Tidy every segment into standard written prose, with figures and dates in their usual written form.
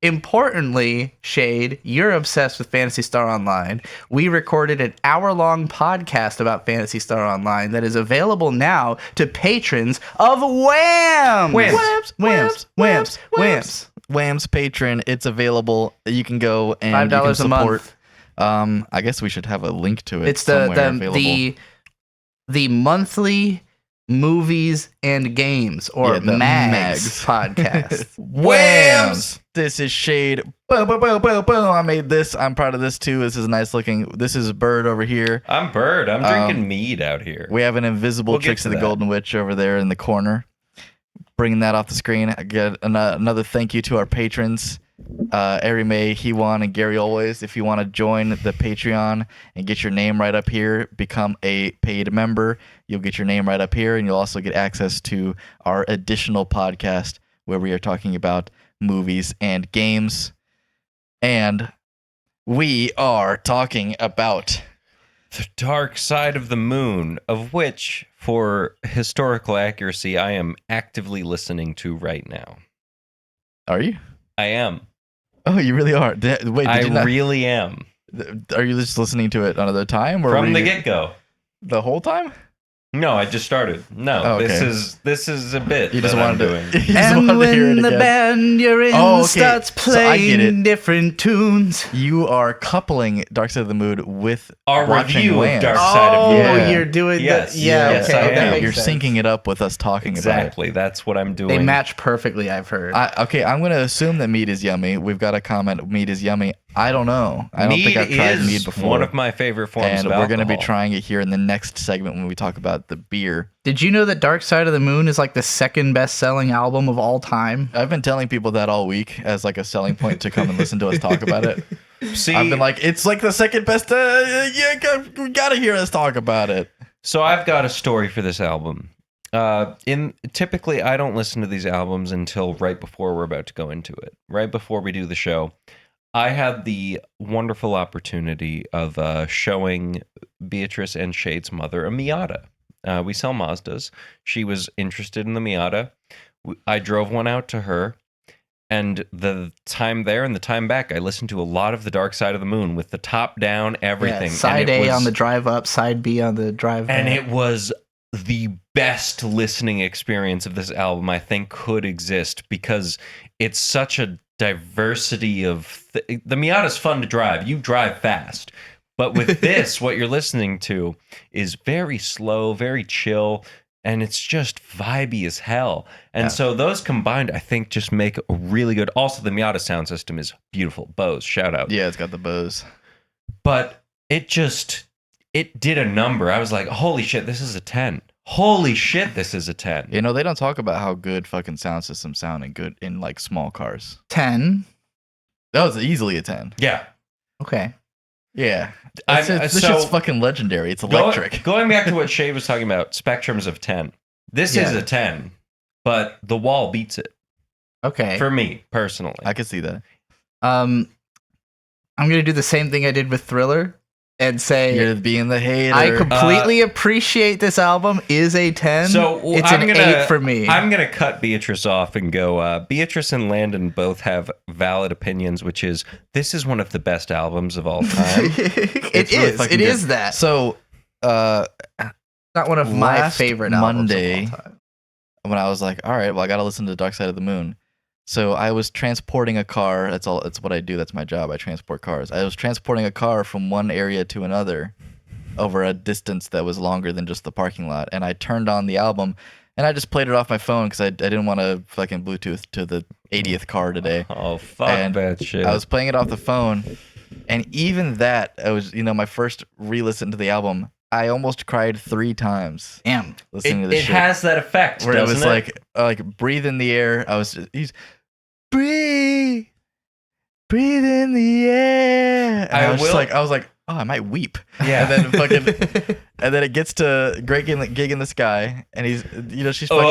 importantly, Shade, you're obsessed with Phantasy Star Online. We recorded an hour-long podcast about Phantasy Star Online that is available now to patrons of Whams! Whams patron. It's available. You can go and you can $5 a support. month. I guess we should have a link to it. It's the the monthly movies and games, or mags podcast. Whams! This is Shade. Boom, boom, boom, boom, boom. I made this. I'm proud of this too. This is nice looking. This is Bird over here. I'm Bird. I'm drinking mead out here. We have an invisible Tricks of the Golden Witch over there in the corner. Bringing that off the screen. I get another thank you to our patrons. Ari May, Hewan, and Gary Always. If you want to join the Patreon and get your name right up here, become a paid member. You'll get your name right up here, and you'll also get access to our additional podcast where we are talking about movies and games. And we are talking about The Dark Side of the Moon, of which, for historical accuracy, I am actively listening to right now. Are you? I am. Oh, you really are. Wait, I really am. Are you just listening to it another time, or from the get-go? The whole time? No, I just started. No, okay. This is a bit. You just wanted to. And when the band you're in starts playing different tunes, you are coupling Dark Side of the Moon with our review Whams. of Dark Side of the Moon. Oh, you're doing that. Yeah, okay. That makes sense. You're syncing it up with us talking about it. Exactly. That's what I'm doing. They match perfectly, I've heard. Okay, I'm going to assume that meat is yummy. We've got a comment. Meat is yummy. I don't know. I don't think I've tried mead before. One of my favorite forms of alcohol. And we're going to be trying it here in the next segment when we talk about the beer. Did you know that Dark Side of the Moon is like the second best-selling album of all time? I've been telling people that all week as like a selling point to come and listen to us talk about it. See, I've been like, it's like the second best. We got to hear us talk about it. So I've got a story for this album. Typically, I don't listen to these albums until right before we're about to go into it. Right before we do the show. I had the wonderful opportunity of showing Beatrice and Shade's mother a Miata. We sell Mazdas. She was interested in the Miata. I drove one out to her, and the time there and the time back, I listened to a lot of The Dark Side of the Moon with the top down, everything. Yeah, side A on the drive up, side B on the drive down. And back. it was the best listening experience of this album I think could exist, because it's such a diversity of the Miata's fun to drive. You drive fast, but with this, what you're listening to is very slow, very chill, and it's just vibey as hell. And so those combined, I think, just make a really good. Also, the Miata sound system is beautiful. Bose, shout out. Yeah, it's got the Bose. But it did a number. I was like, holy shit, this is a 10. Holy shit, this is a 10. You know, they don't talk about how good fucking sound systems sound and good in like small cars. 10? That was easily a 10. Yeah. Okay. Yeah. This shit's fucking legendary. It's electric. Going back to what Shade was talking about, spectrums of 10. This is a 10, but the wall beats it. Okay. For me, personally. I can see that. I'm going to do the same thing I did with Thriller. And say, you're being the hater. I completely appreciate this album is a 10. So it's an 8 for me. I'm going to cut Beatrice off and go, Beatrice and Landon both have valid opinions, which is, this is one of the best albums of all time. It is that. So, not one of my favorite albums Monday, of all time. When I was like, all right, well, I got to listen to Dark Side of the Moon. So I was transporting a car. That's all. That's what I do. That's my job. I transport cars. I was transporting a car from one area to another over a distance that was longer than just the parking lot. And I turned on the album, and I just played it off my phone because I didn't want to fucking Bluetooth to the 80th car today. Oh, fuck that shit. I was playing it off the phone, and even that, I was, my first re-listen to the album, I almost cried 3 times. Damn. Listening to this shit. It has that effect, where doesn't it was like breathe in the air. Breathe in the air. And I was like, oh, I might weep. Yeah. And then and then it gets to Great Gig in the Sky, and he's, she's fucking.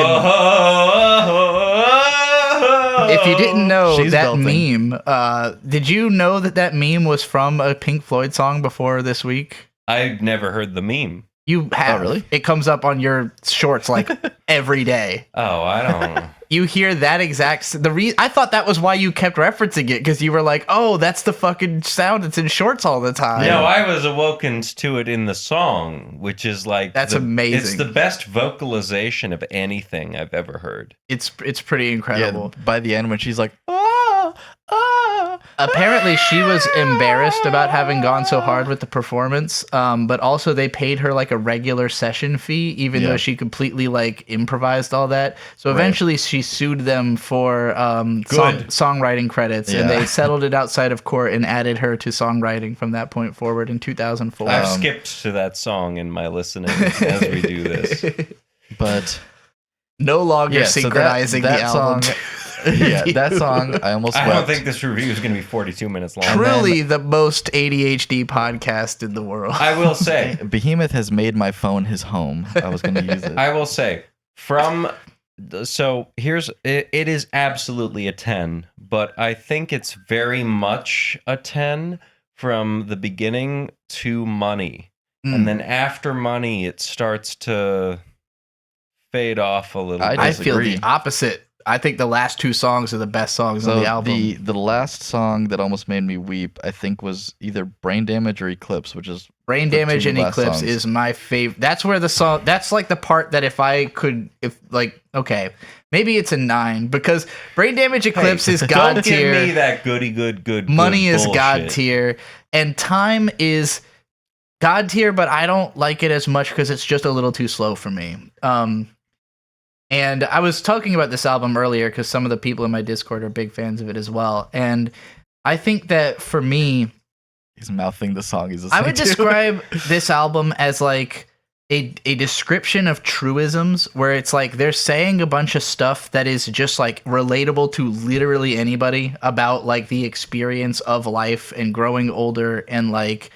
If you didn't know She's that belting. meme, did you know that meme was from a Pink Floyd song before this week? I'd never heard the meme. You have. Oh, really? It comes up on your shorts like every day. Oh, I don't. You hear that exact I thought that was why you kept referencing it, because you were like, oh, that's the fucking sound that's in shorts all the time. No, I was awoken to it in the song, which is like That's amazing. It's the best vocalization of anything I've ever heard. It's pretty incredible. Yeah, by the end when she's like, ah, ah. Apparently she was embarrassed about having gone so hard with the performance, but also they paid her like a regular session fee, even though she completely like improvised all that. So eventually she sued them for songwriting credits, and they settled it outside of court and added her to songwriting from that point forward in 2004. I've skipped to that song in my listening as we do this. But no longer synchronizing that the album. song. Yeah, that song I almost I wept. don't think this review is going to be 42 minutes long. Truly the most ADHD podcast in the world. I will say, Behemoth has made my phone his home. I was going to use it. I will say, so here's, it is absolutely a 10, but I think it's very much a 10 from the beginning to Money. And then after Money, it starts to fade off a little bit. I feel the opposite. I think the last two songs are the best songs on the album. The last song that almost made me weep, I think, was either Brain Damage or Eclipse, which is Brain Damage and Eclipse is my favorite. That's where the song. That's like the part that maybe it's a 9, because Brain Damage Eclipse is God tier. Don't give me that goody good. Money is bullshit. God tier, and Time is God tier, but I don't like it as much because it's just a little too slow for me. And I was talking about this album earlier because some of the people in my Discord are big fans of it as well. And I think that for me, he's mouthing the song. I would describe this album as like a description of truisms, where it's like they're saying a bunch of stuff that is just like relatable to literally anybody about like the experience of life and growing older, and like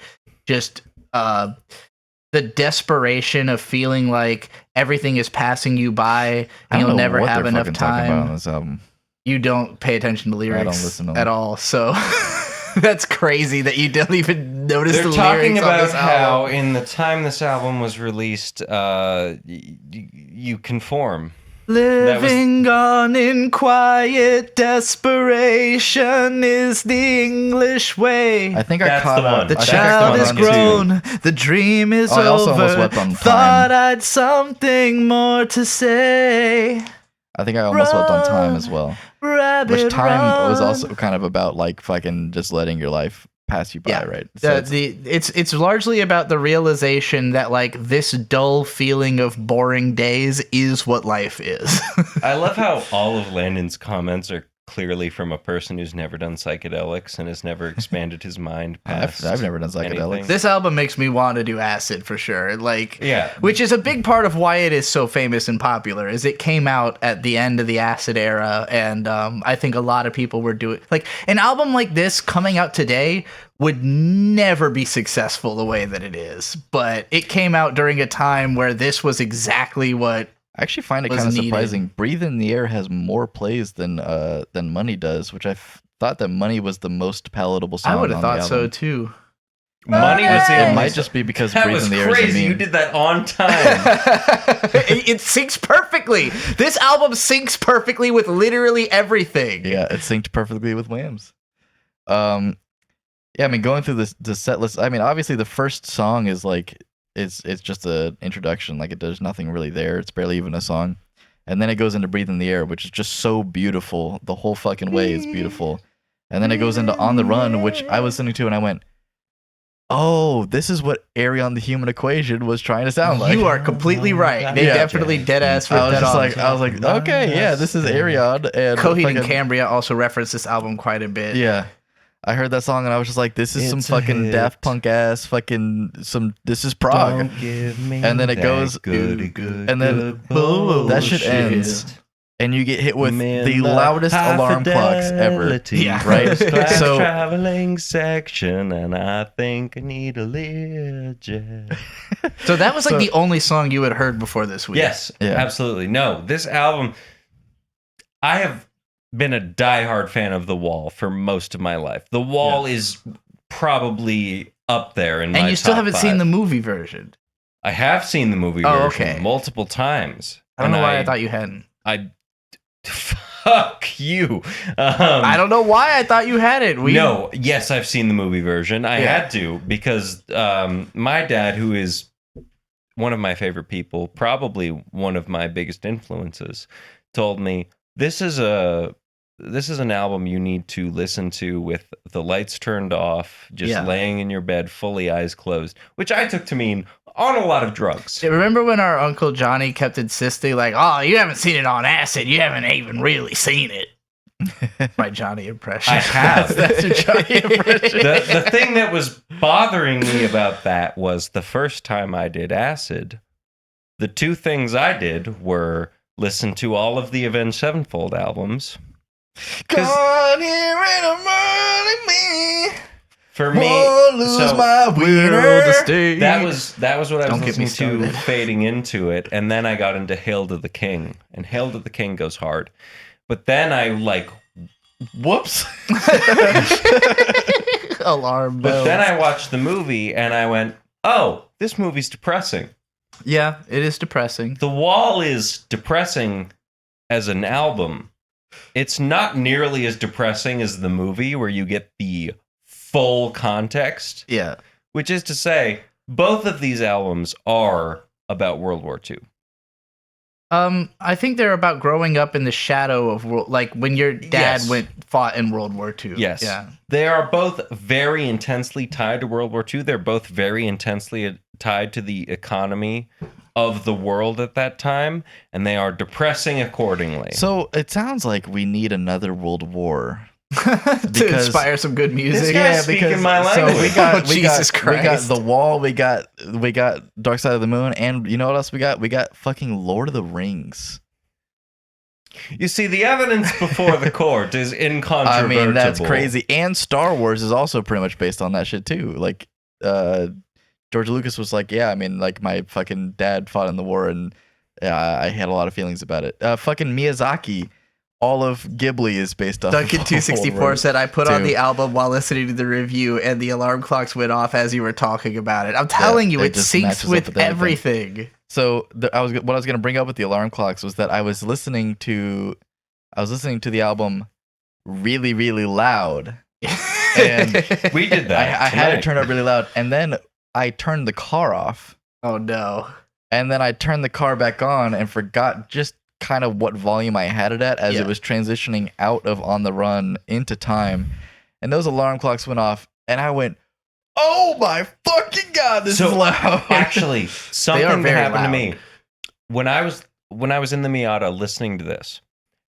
just the desperation of feeling like everything is passing you by and you'll never have enough time. On this album. You don't pay attention to lyrics I don't listen to them at all, so that's crazy that you don't even notice the lyrics They're talking on about this how album. in the time this album was released, you conform. Living on in quiet desperation is the English way. I think I That's caught the one. on. The I think I child caught is on too. grown, the dream is I also almost over. wept on Time. Thought I'd something more to say. I think I almost wept on Time as well. Rabbit Which Time was run. also kind of about like fucking just letting your life pass you by, right? So it's largely about the realization that like this dull feeling of boring days is what life is. I love how all of Landon's comments are clearly from a person who's never done psychedelics and has never expanded his mind past. I've never done psychedelics. anything. This album makes me want to do acid for sure. Like, Yeah. which is a big part of why it is so famous and popular. Is it came out at the end of the acid era, and I think a lot of people were doing like an album like this coming out today would never be successful the way that it is. But it came out during a time where this was exactly what. I actually find it was kind of needed. surprising. Breathe in the Air has more plays than Money does, which I thought that Money was the most palatable song. I would have on thought the so album. too. Money was the It only might just be because That Breathe was in the Air is a crazy. You meme. did that on time. It syncs perfectly. This album syncs perfectly with literally everything. Yeah, it synced perfectly with Wham's. Yeah, I mean, going through the set list, I mean, obviously the first song is like it's just an introduction. Like there's nothing really there. It's barely even a song. And then it goes into Breathe in the Air, which is just so beautiful. The whole fucking way is beautiful. And then it goes into On the Run, which I was listening to and I went, oh, this is what Arion the Human Equation was trying to sound like. You are completely right. They Yeah. deadly dead ass ripped I was that just off. I was like, okay, yeah, this is Arion. And Coheed and fucking- Cambria also referenced this album quite a bit. Yeah. I heard that song and I was just like, this is some It's a fucking hit. Daft Punk ass this is prog. Don't give me And then it that goes, good, and then that shit ends. And you get hit with the loudest alarm clocks ever. Yeah. Right? Class So- traveling section, and I think I need a Learjet. So that was like So- the only song you had heard before this week. Yes, Yeah. absolutely. No, this album, I have been a diehard fan of The Wall for most of my life. The Wall is probably up there in my And you still top haven't 5. seen the movie version. I have seen the movie Oh, version okay. multiple times. I don't know why I thought you hadn't. Fuck you. I don't know why I thought you had it. No, yes, I've seen the movie version. I had to because my dad, who is one of my favorite people, probably one of my biggest influences, told me this is an album you need to listen to with the lights turned off, just laying in your bed, fully eyes closed, which I took to mean on a lot of drugs. Remember when our Uncle Johnny kept insisting, like, oh, you haven't seen it on acid. You haven't even really seen it. My Johnny impression. I have. That's your Johnny impression. The thing that was bothering me about that was the first time I did acid, the two things I did were listen to all of the Avenged Sevenfold albums. God, here ain't a money me. For me, lose my wiener. that was what I was listening to started. fading into it, and then I got into Hail to the King, and Hail to the King goes hard. But then I Whoops. Alarm But bells. then I watched the movie, and I went, "Oh, this movie's depressing." Yeah, it is depressing. The Wall is depressing as an album. It's not nearly as depressing as the movie, where you get the full context. Yeah. Which is to say, both of these albums are about World War II. I think they're about growing up in the shadow of like when your dad fought in World War II. Yes. Yeah. They are both very intensely tied to World War II. They're both very intensely tied to the economy of the world at that time, and they are depressing accordingly. So it sounds like we need another world war. To inspire some good music. This guy's speaking my language. So we got Jesus we got Christ. The Wall, we got Dark Side of the Moon, and you know what else we got? We got fucking Lord of the Rings. You see, the evidence before the court is incontrovertible. I mean, that's crazy. And Star Wars is also pretty much based on that shit too. Like, George Lucas was like, yeah, I mean, like my fucking dad fought in the war, and I had a lot of feelings about it. Fucking Miyazaki. All of Ghibli is based off. Duncan264 said, I put on too. the album while listening to the review, and the alarm clocks went off as you were talking about it. I'm telling you, it just syncs matches up with with everything. everything. So what I was going to bring up with the alarm clocks was that I was listening to the album really, really loud, and We did that. I had to tonight. turn it up really loud, and then I turned the car off, Oh, no. and then I turned the car back on and forgot just kind of what volume I had it at as it was transitioning out of On the Run into Time, and those alarm clocks went off, and I went, "Oh my fucking god, this is loud!" Actually, something that very happened to loud. me when I was in the Miata listening to this.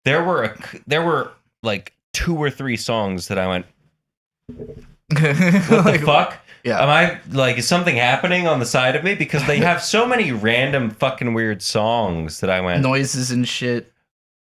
There were like 2 or 3 songs that I went, "What the fuck? Yeah. Am I like, is something happening on the side of me?" Because they have so many random fucking weird songs that I went, Noises and shit.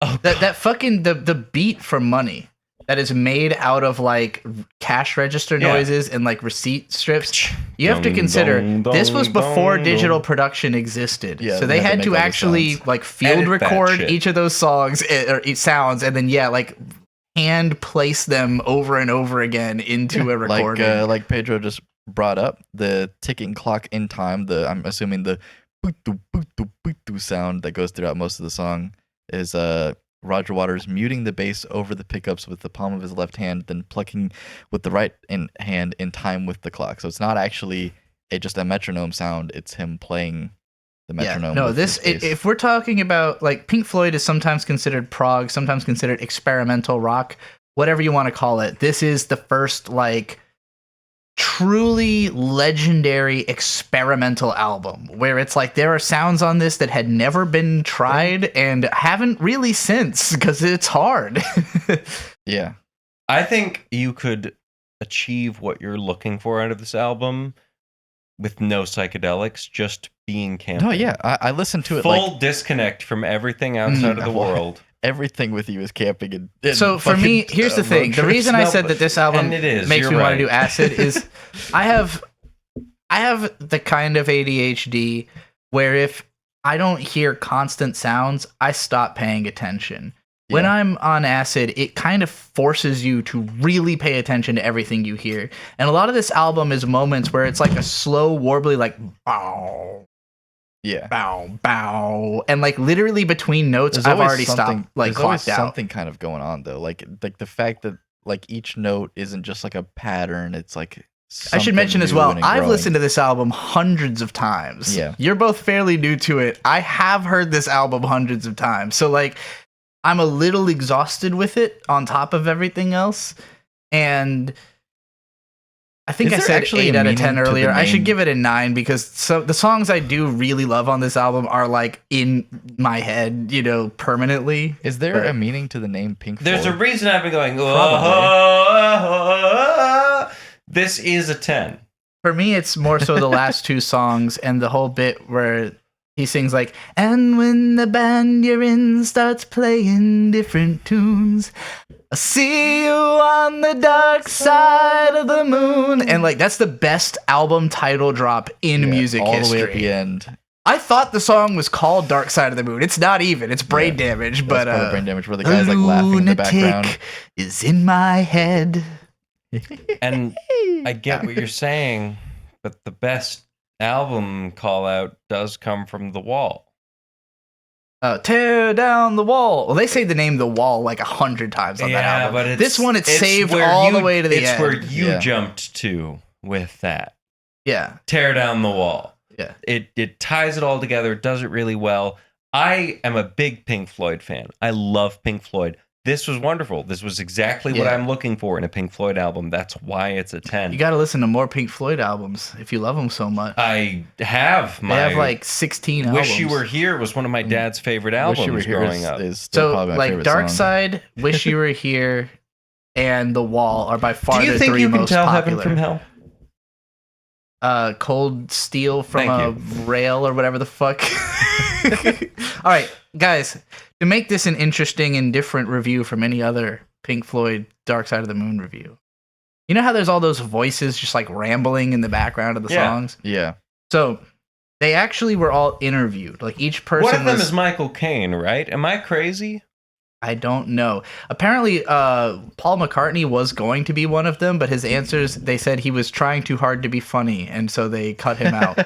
"Oh, That fucking the beat for Money that is made out of like cash register noises and like receipt strips. You have to Dong, consider dong, this was dong, before dong, digital dong. production existed. Yeah, so they had to make all those actually sounds. like field Edit that record shit. each of those songs or each sounds, and then like hand place them over and over again into a recording. like Pedro just brought up, the ticking clock in time, I'm assuming the boot-doo, boot-doo, boot-doo sound that goes throughout most of the song is Roger Waters muting the bass over the pickups with the palm of his left hand, then plucking with the right hand in time with the clock. So it's not actually just a metronome sound, it's him playing the metronome. No, with this his bass. if we're talking about like Pink Floyd is sometimes considered prog, sometimes considered experimental rock, whatever you want to call it. This is the first like truly legendary experimental album where it's like there are sounds on this that had never been tried and haven't really since because it's hard. Yeah. I think you could achieve what you're looking for out of this album with no psychedelics, just being camping. No, yeah. I listened to it Full like disconnect from everything outside of the world. everything with you is camping. And So for me, fucking, here's the thing. road The trips. reason I No, said that this album and it is, makes you're me want right. to do acid is I have the kind of ADHD where if I don't hear constant sounds, I stop paying attention. When Yeah. I'm on acid, it kind of forces you to really pay attention to everything you hear. And a lot of this album is moments where it's like a slow, warbly, like, bow, Yeah. bow, bow, and like literally between notes, There's I've always already something- stopped, like there's always clocked out. something kind of going on though. Like the fact that like each note isn't just like a pattern. It's like I should mention as well, I've listened to. to this album hundreds of times. Yeah. You're both fairly new to it. I have heard this album hundreds of times. So like I'm a little exhausted with it on top of everything else. And I think Is I there said actually 8 a out of meaning 10 to the earlier. I should name? give it a 9 because the songs I do really love on this album are like in my head, you know, permanently. Is there But- a meaning to the name Pink Floyd? There's a reason I've been going. This is a 10. For me, it's more so the last two songs and the whole bit where he sings like, and when the band you're in starts playing different tunes, I see you on the dark side of the moon. And like, that's the best album title drop in music all history. the way at the end. I thought the song was called Dark Side of the Moon. It's not even. It's Brain Damage, but That's part of Brain Damage where the guy's like laughing in the background. lunatic is in my head. And I get what you're saying, but the best album call out does come from The Wall. Tear down the wall. Well, they say the name The Wall like 100 times on that album. But this one, it's saved where all you- the way to the it's end. where you Yeah. jumped to with that. Yeah. Tear down the wall. Yeah. It ties it all together, does it really well. I am a big Pink Floyd fan. I love Pink Floyd. This was wonderful. This was exactly what Yeah. I'm looking for in a Pink Floyd album. That's why it's a 10. You got to listen to more Pink Floyd albums if you love them so much. I have They my have like 16 albums. Wish You Were Here was one of my dad's favorite Wish You Were albums Here growing up. is still So probably my like favorite Dark song. Side, Wish You Were Here, and The Wall are by far Do you the think three you can most tell popular. Heaven from Hell? Cold Steel from Thank a rail or whatever the fuck. All right, guys, to make this an interesting and different review from any other Pink Floyd Dark Side of the Moon review. You know how there's all those voices just like rambling in the background of the Yeah. songs? Yeah. So they actually were all interviewed. Like each person One of them was, is Michael Caine, right? Am I crazy? I don't know. Apparently, Paul McCartney was going to be one of them, but his answers, they said he was trying too hard to be funny, and so they cut him out.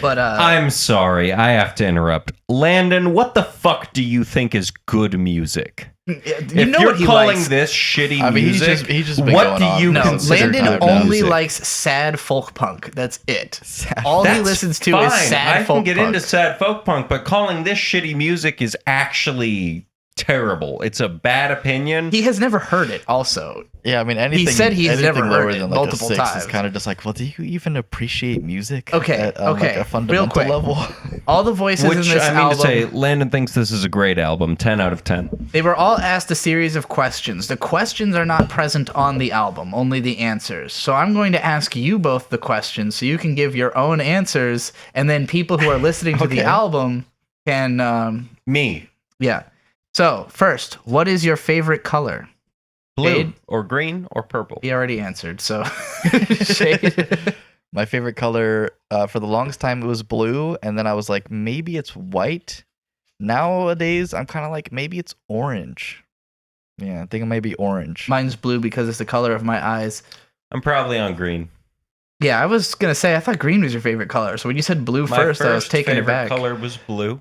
I'm sorry, I have to interrupt. Landon, what the fuck do you think is good music? you If know you're what he calling likes. this shitty I mean, music, he's just been what going do on. you No, consider Landon good only music? likes sad folk punk. That's it. Sad. All he That's listens to fine. is sad I folk can get punk. into sad folk punk, but calling this shitty music is actually terrible. It's a bad opinion. He has never heard it. Also, Yeah, I mean, anything. said he's anything never lower heard it than like multiple a 6 times. is kind of just like, well, do you even appreciate music? Okay, at, okay, like a fundamental real quick. level. all the voices in Which this I mean album, to say, Landon thinks this is a great album. 10 out of 10. they were all asked a series of questions. The questions are not present on the album, only the answers. So I'm going to ask you both the questions so you can give your own answers, and then people who are listening to the Okay. album can, Me, yeah. So first, what is your favorite color? blue Shade? or green or purple. He already answered. So shade. My favorite color for the longest time it was blue, and then I was like, maybe it's white. Nowadays, I'm kind of like, maybe it's orange. Yeah, I think it might be orange. Mine's blue because it's the color of my eyes. I'm probably on green. Yeah, I was gonna say I thought green was your favorite color. So when you said blue My first, I was first taken favorite aback. color was blue.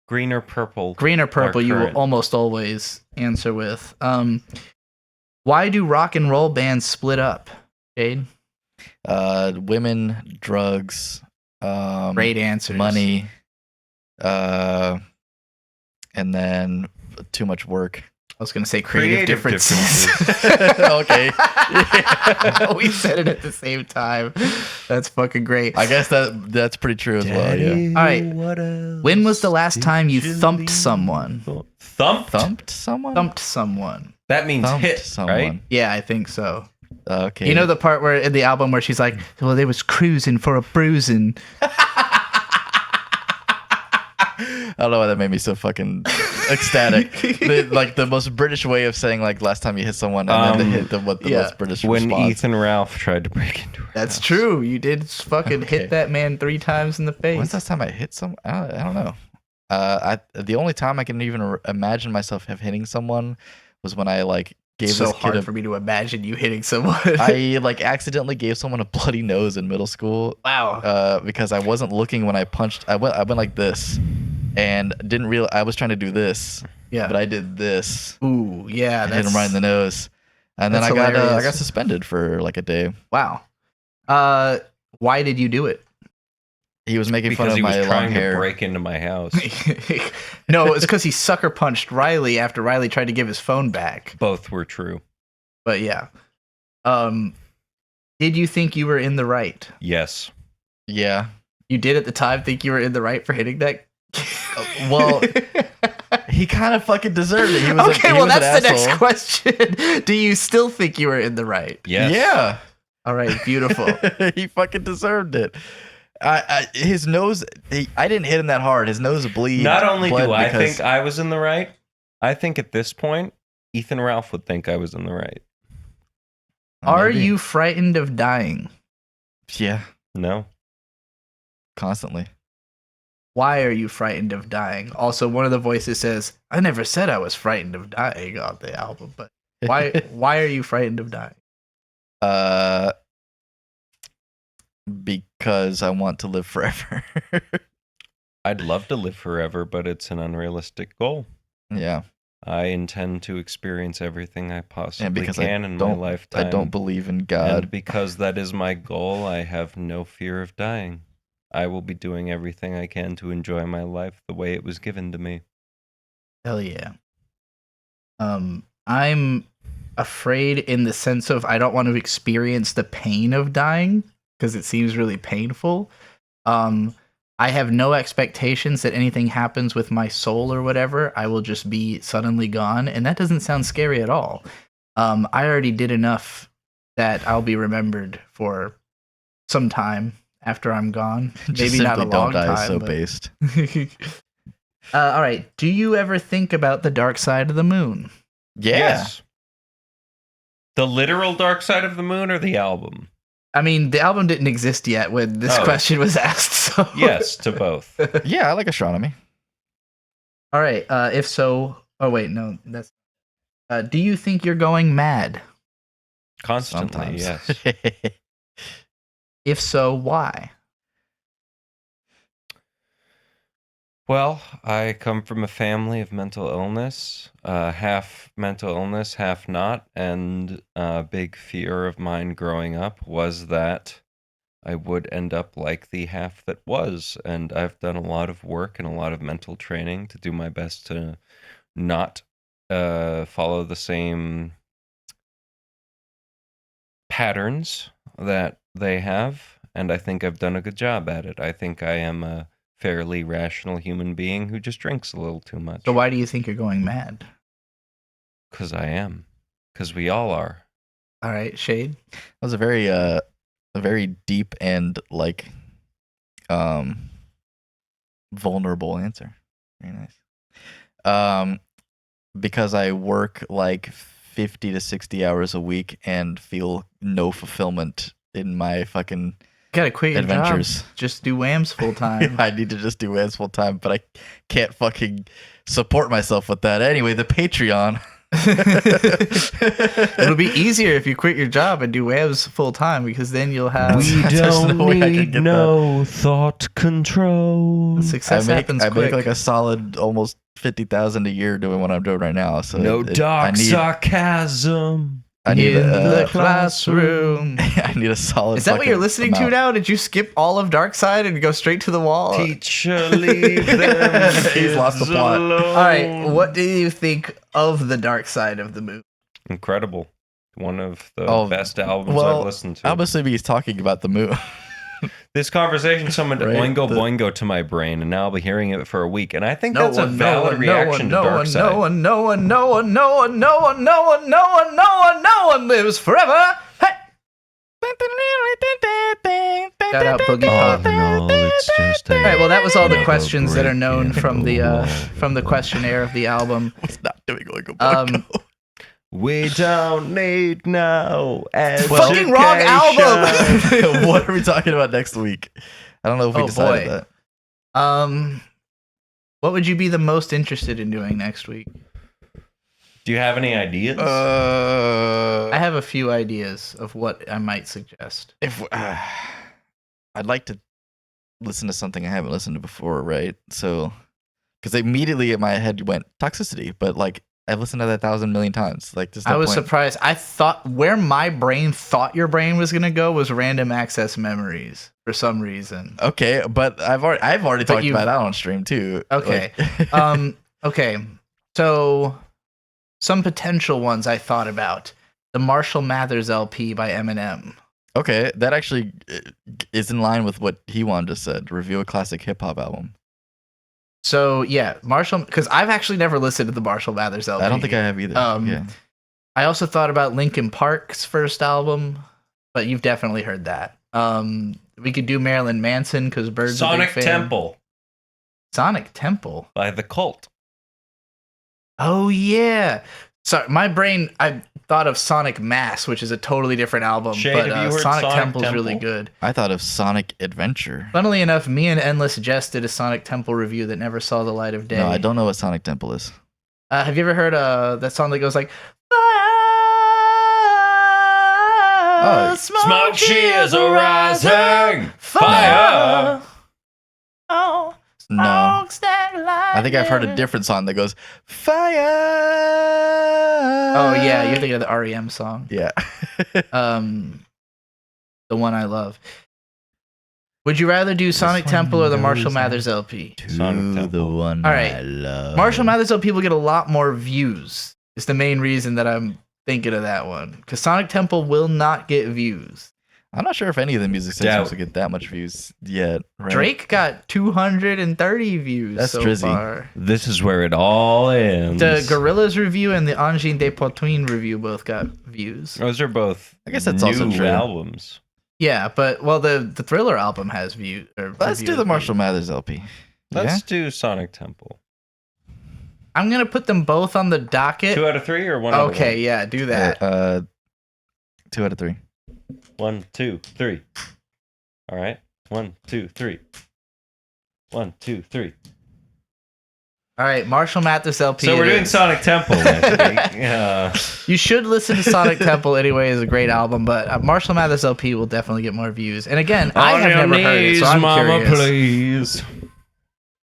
Green or purple. Green or purple, you will current. almost always answer with. Why do rock and roll bands split up? Jade, Women, drugs, great answers. money, and then too much work. I was gonna say creative, Creative differences. Okay. We said it at the same time. That's fucking great. I guess that's pretty true as well. Yeah. All right. When was the last time you thumped someone? Thumped? Thumped someone. Thumped someone. That means Thumped hit, someone. right? Yeah, I think so. Okay. You know the part where in the album where she's like, "Well, they was cruising for a bruising." I don't know why that made me so fucking ecstatic. Like the most British way of saying like last time you hit someone, and then the yeah. most British When response. Ethan Ralph tried to break into her That's house. true. You did fucking Okay. hit that man 3 times in the face. When's the last time I hit some? I don't know. The only time I can even imagine myself hitting someone was when I like gave so this kid hard for me to imagine you hitting someone. I like accidentally gave someone a bloody nose in middle school. Wow. Because I wasn't looking when I punched. I went like this, and didn't realize I was trying to do this. Yeah. But I did this. Ooh, yeah. And hit him right in the nose, and then that's I got hilarious. suspended for like a day. Wow. Why did you do it? He was making fun Because of he was my long trying to hair. break into my house. No, it was because he sucker punched Riley after Riley tried to give his phone back. Both were true. But yeah. Did you think you were in the right? Yes. Yeah. You did at the time think you were in the right for hitting that? Well, he kind of fucking deserved it. He was okay, he well was an that's the next asshole. question. Do you still think you were in the right? Yes. Yeah. All right, beautiful. He fucking deserved it. His nose. I didn't hit him that hard. His nose bleed. Not only bled do I because- think I was in the right, I think at this point, Ethan Ralph would think I was in the right. Are Maybe. you frightened of dying? Yeah, No. constantly. Why are you frightened of dying? Also, one of the voices says, "I never said I was frightened of dying" on the album, but why are you frightened of dying? Because I want to live forever. I'd love to live forever, but it's an unrealistic goal. Yeah, I intend to experience everything I possibly and because can in my lifetime. I don't believe in And God. because that is my goal, I have no fear of dying. I will be doing everything I can to enjoy my life the way it was given to me. Hell yeah. I'm afraid in the sense of I don't want to experience the pain of dying because it seems really painful. I have no expectations that anything happens with my soul or whatever. I will just be suddenly gone, and that doesn't sound scary at all. I already did enough that I'll be remembered for some time after I'm gone. Just Maybe not a simply long don't die time. so but- based. all right. Do you ever think about the dark side of the moon? Yeah. Yes. The literal dark side of the moon or the album? I mean, the album didn't exist yet when this Oh. question was asked. So Yes, to both. Yeah, I like astronomy. All right. If so, oh wait, no, that's. Do you think you're going mad? Constantly, Sometimes. yes. If so, why? Well, I come from a family of mental illness, half mental illness, half not, and a big fear of mine growing up was that I would end up like the half that was, and I've done a lot of work and a lot of mental training to do my best to not follow the same patterns that they have, and I think I've done a good job at it. I think I am a fairly rational human being who just drinks a little too much. So why do you think you're going mad? Because I am. Because we all are. All right, Shade. That was a very deep and like vulnerable answer. Very nice. Because I work like 50 to 60 hours a week and feel no fulfillment in my fucking Gotta quit your adventures. job. Just do WAMs full time. I need to just do ads full time, but I can't fucking support myself with that. Anyway, the Patreon. It'll be easier if you quit your job and do WAMs full time because then you'll have There's no way I could get thought control. success happens I quick. make like a solid almost 50,000 a year doing what I'm doing right now. So No dark I need, sarcasm. I need in a, the classroom. I need a solid. Is that what you're fucking listening to amount. now? Did you skip all of Dark Side and go straight to the wall? Teacher, leave them. He's lost the kids plot. alone. All right, what do you think of the Dark Side of the movie? Incredible. One of the Oh, best albums well, I've listened to. I'm assuming he's talking about the moon. This conversation summoned Right, Oingo the- Boingo to my brain, and now I'll be hearing it for a week. And I think that's a valid reaction to Dark Side. No one lives forever. Hey! Shout out Boogie Pop. All right, well, that was all the questions that are known from the questionnaire of the album. It's not doing like a Um, We don't need no Fucking wrong education. album. What are we talking about next week? I don't know if we Oh, decided boy. that. What would you be the most interested in doing next week? Do you have any ideas? I have a few ideas of what I might suggest. If I'd like to listen to something I haven't listened to before, right? So, because immediately in my head went toxicity, but like I've listened to that 1,000 million times. Like, there's no I was point. surprised. I thought where my brain thought your brain was gonna go was random access memories for some reason. Okay, but I've already talked you've- about that on stream too. Okay. Like- Okay. So some potential ones I thought about. The Marshall Mathers LP by Eminem. Okay, that actually is in line with what Hewan just said. Review a classic hip hop album. So yeah, Marshall, because I've actually never listened to the Marshall Mathers LP. I don't think I have either. Yeah. I also thought about Linkin Park's first album, but you've definitely heard that. We could do Marilyn Manson because Bird's Sonic a big fan. Temple Sonic Temple. by The Cult. Oh yeah. Sorry, my brain. I thought of Sonic Mass, which is a totally different album, Shade, but have you heard Sonic Sonic Temple's Temple? really good. I thought of Sonic Adventure. Funnily enough, me and Endless Jest did a Sonic Temple review that never saw the light of day. No, I don't know what Sonic Temple is. Have you ever heard that song that goes like? Oh, Smoke cheers are rising, fire. Oh, No. I I think I've heard a different song that goes fire. Oh yeah, you're thinking of the REM song. Yeah. The one I love. Would you rather do Sonic one Temple or the goes Marshall on Mathers LP? Sonic To the Temple. one All right. I love. Marshall Mathers LP will get a lot more views. It's the main reason that I'm thinking of that one. Because Sonic Temple will not get views. I'm not sure if any of the music sections will get that much views yet. Right? Drake got 230 views That's so Drizzy. far. This is where it all ends. The Gorillaz review and the Angine de Poitvin review both got views. Those are both I guess that's new also true. albums. Yeah, but well, the Thriller album has views. Let's do the Marshall Mathers LP. Let's do Sonic Temple. I'm gonna put them both on the docket. 2 out of 3 or 1 out of 1? Okay, yeah, do that. 2 out of 3. 1, 2, 3. All right. 1, 2, 3. 1, 2, 3. All right, Marshall Mathers LP. So we're it doing is. Sonic Temple next week. You should listen to Sonic Temple anyway. It's a great album, but Marshall Mathers LP will definitely get more views. And again, I have never heard it, so I'm Mama, curious. please.